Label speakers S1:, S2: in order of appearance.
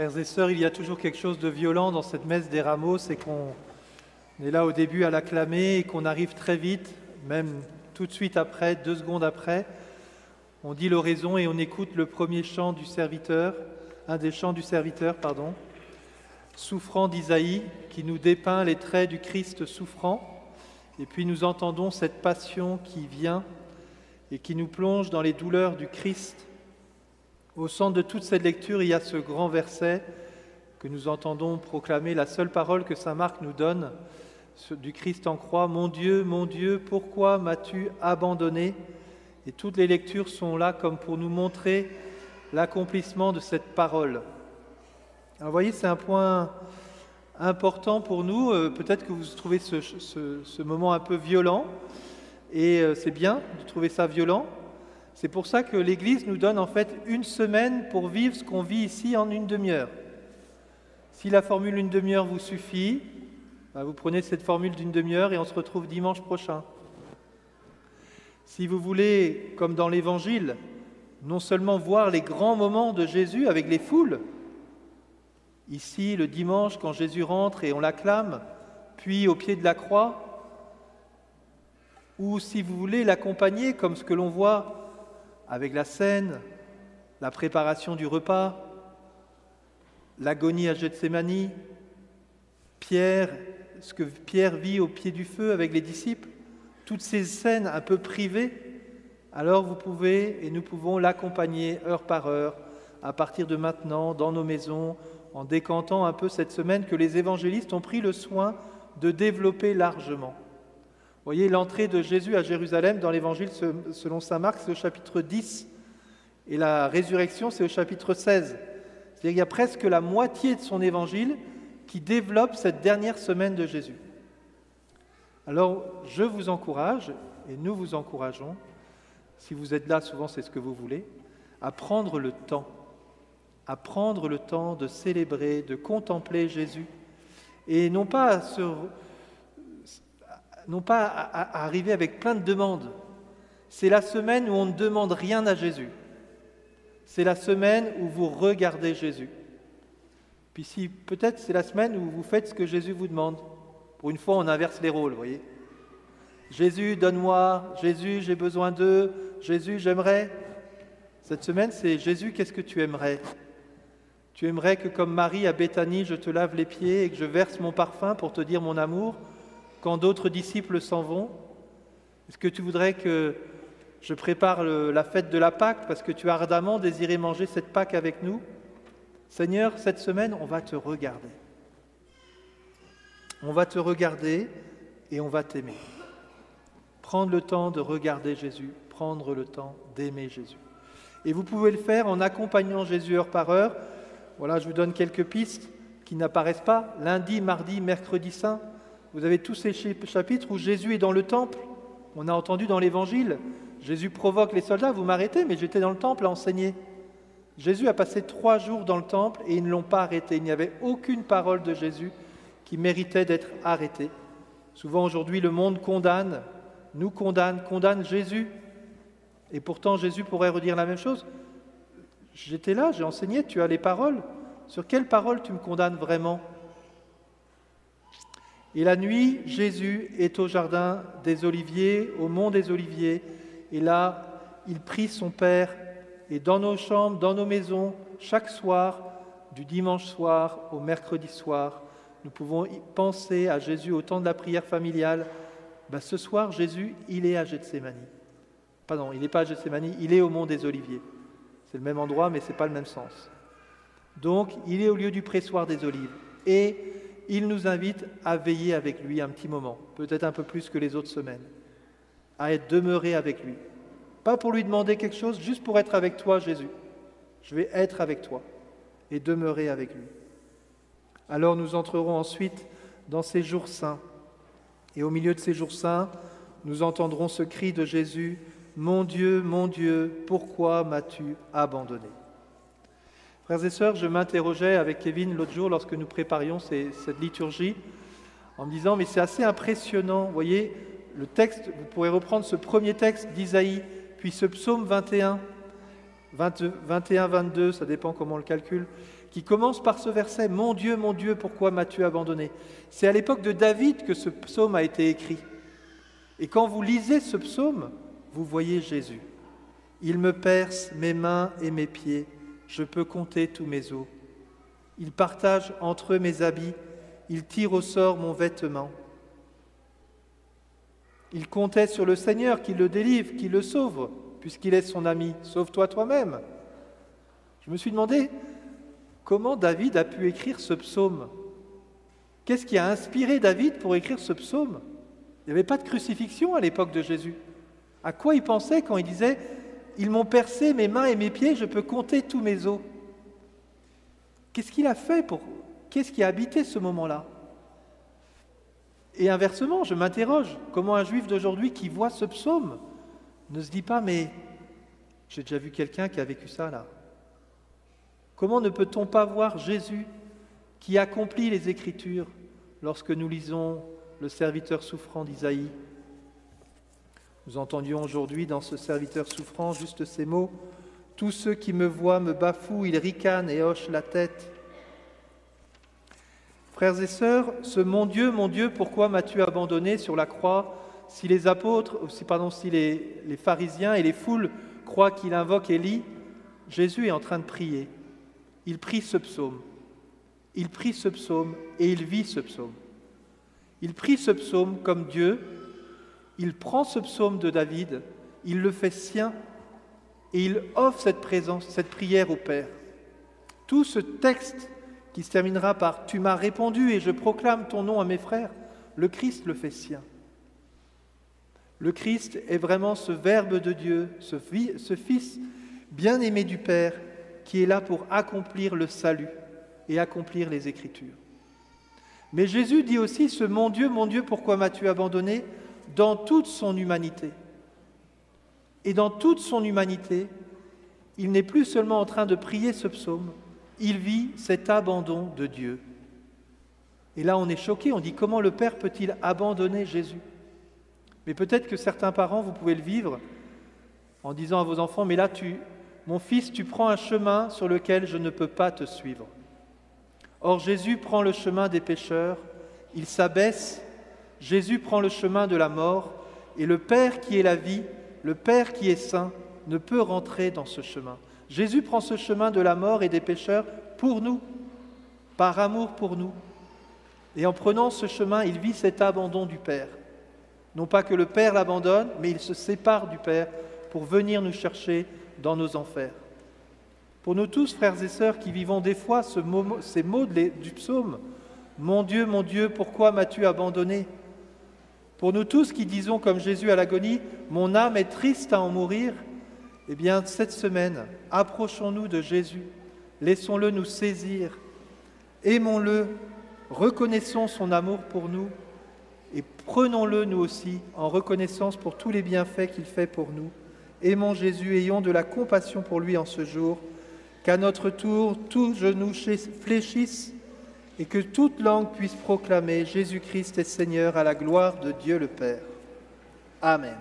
S1: Frères et sœurs, il y a toujours quelque chose de violent dans cette messe des rameaux, c'est qu'on est là au début à l'acclamer et qu'on arrive très vite, même tout de suite après, 2 secondes après, on dit l'oraison et on écoute le premier chant du serviteur, un des chants du serviteur, souffrant d'Isaïe, qui nous dépeint les traits du Christ souffrant, et puis nous entendons cette passion qui vient et qui nous plonge dans les douleurs du Christ. Au centre de toute cette lecture, il y a ce grand verset que nous entendons proclamer, la seule parole que saint Marc nous donne du Christ en croix. Mon Dieu, pourquoi m'as-tu abandonné ?» Et toutes les lectures sont là comme pour nous montrer l'accomplissement de cette parole. Alors vous voyez, c'est un point important pour nous. Peut-être que vous trouvez ce moment un peu violent, et c'est bien de trouver ça violent. C'est pour ça que l'Église nous donne en fait 1 semaine pour vivre ce qu'on vit ici en 1 demi-heure. Si la formule 1 demi-heure vous suffit, vous prenez cette formule d'1 demi-heure et on se retrouve dimanche prochain. Si vous voulez, comme dans l'Évangile, non seulement voir les grands moments de Jésus avec les foules, ici le dimanche quand Jésus rentre et on l'acclame, puis au pied de la croix, ou si vous voulez l'accompagner comme ce que l'on voit avec la scène, la préparation du repas, l'agonie à Gethsémani, ce que Pierre vit au pied du feu avec les disciples, toutes ces scènes un peu privées, alors vous pouvez et nous pouvons l'accompagner heure par heure, à partir de maintenant, dans nos maisons, en décantant un peu cette semaine que les évangélistes ont pris le soin de développer largement. Vous voyez, l'entrée de Jésus à Jérusalem dans l'évangile selon saint Marc, c'est au chapitre 10, et la résurrection, c'est au chapitre 16. C'est-à-dire qu'il y a presque la moitié de son évangile qui développe cette dernière semaine de Jésus. Alors, je vous encourage, et nous vous encourageons, si vous êtes là, souvent c'est ce que vous voulez, à prendre le temps de célébrer, de contempler Jésus, et non pas à arriver avec plein de demandes. C'est la semaine où on ne demande rien à Jésus. C'est la semaine où vous regardez Jésus. Puis si peut-être c'est la semaine où vous faites ce que Jésus vous demande. Pour une fois, on inverse les rôles, vous voyez. Jésus, donne-moi. Jésus, j'ai besoin d'eux. Jésus, j'aimerais. Cette semaine, c'est Jésus, qu'est-ce que tu aimerais ? Tu aimerais que comme Marie à Béthanie, je te lave les pieds et que je verse mon parfum pour te dire mon amour quand d'autres disciples s'en vont? Est-ce que tu voudrais que je prépare la fête de la Pâque parce que tu as ardemment désiré manger cette Pâque avec nous? Seigneur, cette semaine, on va te regarder. On va te regarder et on va t'aimer. Prendre le temps de regarder Jésus, prendre le temps d'aimer Jésus. Et vous pouvez le faire en accompagnant Jésus heure par heure. Voilà, je vous donne quelques pistes qui n'apparaissent pas. Lundi, mardi, mercredi saint. Vous avez tous ces chapitres où Jésus est dans le temple. On a entendu dans l'Évangile, Jésus provoque les soldats, vous m'arrêtez, mais j'étais dans le temple à enseigner. Jésus a passé 3 jours dans le temple et ils ne l'ont pas arrêté. Il n'y avait aucune parole de Jésus qui méritait d'être arrêtée. Souvent aujourd'hui, le monde condamne Jésus. Et pourtant, Jésus pourrait redire la même chose. J'étais là, j'ai enseigné, tu as les paroles. Sur quelles paroles tu me condamnes vraiment ? Et la nuit, Jésus est au jardin des Oliviers, au mont des Oliviers, et là, il prie son Père, et dans nos chambres, dans nos maisons, chaque soir, du dimanche soir au mercredi soir, nous pouvons penser à Jésus au temps de la prière familiale. Ce soir, Jésus, il est à Gethsémani. Pardon, il n'est pas à Gethsémani, il est au mont des Oliviers. C'est le même endroit, mais ce n'est pas le même sens. Donc, il est au lieu du pressoir des Olives. Et il nous invite à veiller avec lui un petit moment, peut-être un peu plus que les autres semaines, à être demeuré avec lui. Pas pour lui demander quelque chose, juste pour être avec toi, Jésus. Je vais être avec toi et demeurer avec lui. Alors nous entrerons ensuite dans ces jours saints. Et au milieu de ces jours saints, nous entendrons ce cri de Jésus, « Mon Dieu, pourquoi m'as-tu abandonné ?» Frères et sœurs, je m'interrogeais avec Kevin l'autre jour lorsque nous préparions cette liturgie, en me disant, mais c'est assez impressionnant, vous voyez, le texte, vous pourrez reprendre ce premier texte d'Isaïe, puis ce psaume 21, 21, 22, ça dépend comment on le calcule, qui commence par ce verset « Mon Dieu, pourquoi m'as-tu abandonné ?» C'est à l'époque de David que ce psaume a été écrit. Et quand vous lisez ce psaume, vous voyez Jésus. « Il me perce mes mains et mes pieds, je peux compter tous mes os. Il partage entre eux mes habits, il tire au sort mon vêtement. Il comptait sur le Seigneur qui le délivre, qui le sauve, puisqu'il est son ami. Sauve-toi toi-même. » Je me suis demandé comment David a pu écrire ce psaume. Qu'est-ce qui a inspiré David pour écrire ce psaume? Il n'y avait pas de crucifixion à l'époque de Jésus. À quoi il pensait quand il disait « Ils m'ont percé mes mains et mes pieds, je peux compter tous mes os ». Qu'est-ce qu'il a fait pour... Qu'est-ce qui a habité ce moment-là? Et inversement, je m'interroge, comment un juif d'aujourd'hui qui voit ce psaume ne se dit pas « Mais j'ai déjà vu quelqu'un qui a vécu ça là ». Comment ne peut-on pas voir Jésus qui accomplit les Écritures lorsque nous lisons le serviteur souffrant d'Isaïe? Nous entendions aujourd'hui dans ce serviteur souffrant juste ces mots « Tous ceux qui me voient me bafouent, ils ricanent et hochent la tête ». Frères et sœurs, ce « Mon Dieu, pourquoi m'as-tu abandonné » sur la croix, si les pharisiens et les foules croient qu'il invoque Élie, Jésus est en train de prier. Il prie ce psaume. Il prie ce psaume et il vit ce psaume. Il prie ce psaume comme Dieu. Il prend ce psaume de David, il le fait sien et il offre cette présence, cette prière au Père. Tout ce texte qui se terminera par « Tu m'as répondu et je proclame ton nom à mes frères », le Christ le fait sien. Le Christ est vraiment ce Verbe de Dieu, ce Fils bien-aimé du Père, qui est là pour accomplir le salut et accomplir les Écritures. Mais Jésus dit aussi ce « Mon Dieu, pourquoi m'as-tu abandonné ?» dans toute son humanité. Et dans toute son humanité, il n'est plus seulement en train de prier ce psaume, il vit cet abandon de Dieu. Et là, on est choqué, on dit comment le Père peut-il abandonner Jésus? Mais peut-être que certains parents, vous pouvez le vivre en disant à vos enfants « Mais là, mon fils, tu prends un chemin sur lequel je ne peux pas te suivre. » Or, Jésus prend le chemin des pécheurs, il s'abaisse, Jésus prend le chemin de la mort, et le Père qui est la vie, le Père qui est saint, ne peut rentrer dans ce chemin. Jésus prend ce chemin de la mort et des pécheurs pour nous, par amour pour nous. Et en prenant ce chemin, il vit cet abandon du Père. Non pas que le Père l'abandonne, mais il se sépare du Père pour venir nous chercher dans nos enfers. Pour nous tous, frères et sœurs, qui vivons des fois ces mots du psaume, « Mon Dieu, pourquoi m'as-tu abandonné ?» Pour nous tous qui disons comme Jésus à l'agonie, « Mon âme est triste à en mourir », eh bien, cette semaine, approchons-nous de Jésus, laissons-le nous saisir, aimons-le, reconnaissons son amour pour nous et prenons-le nous aussi en reconnaissance pour tous les bienfaits qu'il fait pour nous. Aimons Jésus, ayons de la compassion pour lui en ce jour, qu'à notre tour, tout genou fléchisse et que toute langue puisse proclamer Jésus-Christ est Seigneur à la gloire de Dieu le Père. Amen.